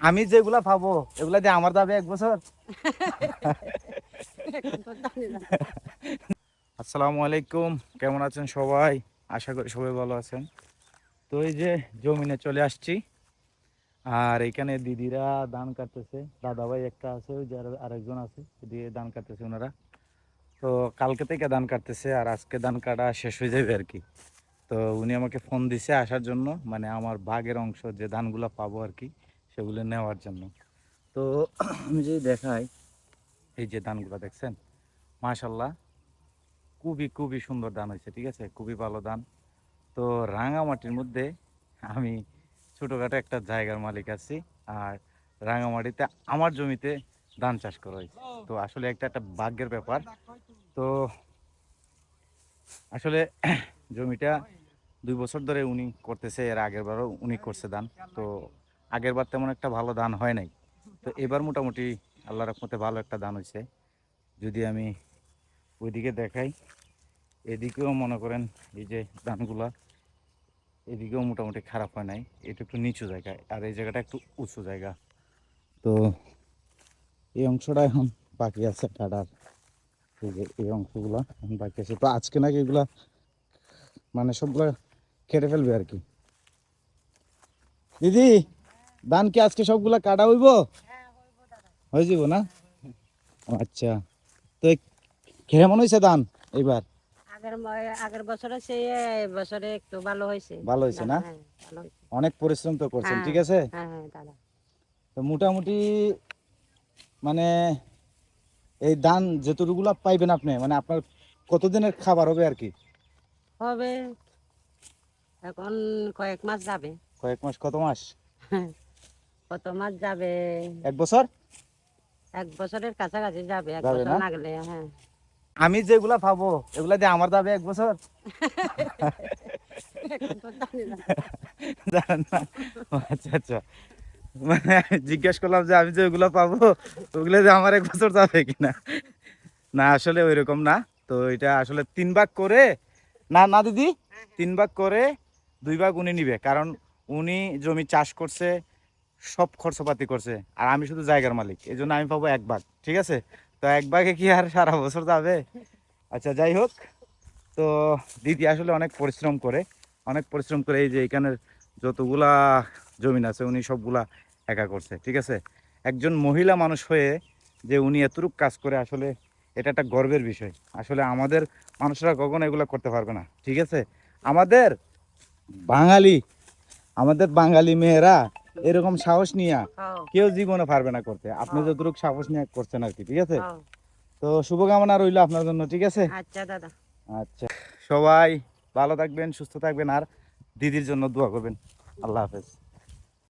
আমি যেগুলা পাবো এগুলা দিয়ে আমার যাবে 1 বছর। আসসালামু আলাইকুম, কেমন আছেন সবাই? আশা করি সবাই ভালো আছেন। তো এই যে জমিনে চলে আসছি, আর এখানে দিদিরা ধান কাটতেছে, দাদা ভাই একটা আছে, ওই যে আরেকজন আছে, দিয়ে ধান কাটতেছে ওনারা। তো কালকে থেকে ধান কাটতেছে, আর আজকে ধান কাটা শেষ হয়ে যাবে আর কি। তো উনি আমাকে ফোন দিছে আসার জন্য, মানে আমার ভাগের অংশ যে ধানগুলো পাবো আর কি, সেগুলো নেওয়ার জন্য। তো আমি যদি দেখাই, এই যে ধানগুলো দেখছেন, মাশাল্লাহ খুবই খুবই সুন্দর ধান হয়েছে, ঠিক আছে, খুবই ভালো ধান। তো রাঙামাটির মধ্যে আমি ছোটোখাটো একটা জায়গার মালিক আছি, আর রাঙামাটিতে আমার জমিতে ধান চাষ করা হয়েছে। তো আসলে একটা একটা ভাগ্যের ব্যাপার। তো আসলে জমিটা 2 বছর ধরে উনি করতেছে, এর আগের বারও উনি করছে ধান। তো আগের বার তেমন একটা ভালো ধান হয় নাই, তো এবার মোটামুটি আল্লাহর রহমতে ভালো একটা ধান হয়েছে। যদি আমি ওইদিকে দেখাই, এদিকেও মনে করেন এই যে ধানগুলা, এদিকেও মোটামুটি খারাপ হয় নাই। এটা একটু নিচু জায়গায়, আর এই জায়গাটা একটু উঁচু জায়গা। তো এই অংশটা এখন বাকি আছে কাটার, এই যে এই অংশগুলা এখন বাকি আছে। তো আজকে নাকি এগুলা মানে সবগুলা কেটে ফেলবে আর কি। দিদি, ধান কি আজকে সবগুলা কাটা হইব? হয়ে যাব না? আচ্ছা। তো কেমন হয়েছে ধান এইবার? আগের বছরে সে বছরে একটু ভালো হয়েছে। ভালো হয়েছে না? হ্যাঁ, ভালো হয়েছে। অনেক পরিশ্রম তো করছেন, হ্যাঁ, ঠিক আছে। হ্যাঁ, হ্যাঁ, দাদা। তো মোটামুটি মানে এই ধান যতটুকুলা পাইবেন আপনি, মানে আপনার কতদিনের খাবার হবে আর কি? হবে এখন কয়েক মাস যাবে। কয়েক মাস? কত মাস? কত মাস যাবে? 1 বছর? 1 বছরের কাছাকাছি যাবে, এক যাবে বছর না? না গেলে। হ্যাঁ। আমি যেগুলা পাবো এগুলা দিয়ে আমার যাবে 1 বছর? এখন তো জানি না। জানেন না? ও আচ্ছা আচ্ছা, মানে জিজ্ঞেস করলাম যে আমি যেগুলো পাবো ওগুলো যে আমার 1 বছর যাবে কিনা। না আসলে ওইরকম না। তো এটা আসলে 3 ভাগ করে, না না দিদি, 3 ভাগ করে 2 ভাগ উনি নিবে, কারণ উনি জমি চাষ করছে, সব খরচপাতি করছে, আর আমি শুধু জায়গার মালিক, এই জন্য আমি পাবো 1 ভাগ, ঠিক আছে। তো 1 ভাগে কি আর সারা বছর যাবে? আচ্ছা যাই হোক। তো দিদি আসলে অনেক পরিশ্রম করে, অনেক পরিশ্রম করে এই যে এখানের যতগুলা জমিন আছে উনি সবগুলা একা করছে, ঠিক আছে। একজন মহিলা মানুষ হয়ে যে উনি এতটুকু কাজ করে, আসলে এটা একটা গর্বের বিষয়। আসলে আমাদের মানুষরা কখনো এগুলো করতে পারবে না, ঠিক আছে। আমাদের বাঙালি, আমাদের বাঙালি মেয়েরা এরকম সাহস নিয়ে হ্যাঁ, কেউ জীবনে পারবে না করতে। আপনি হ্যাঁ, যতটুকু সাহস নিয়ে করছেন আর কি, ঠিক আছে। হ্যাঁ। তো শুভকামনা রইল আপনার জন্য, ঠিক আছে। আচ্ছা দাদা। আচ্ছা, সবাই ভালো থাকবেন, সুস্থ থাকবেন, আর দিদির জন্য দোয়া করবেন। আল্লাহ হাফেজ।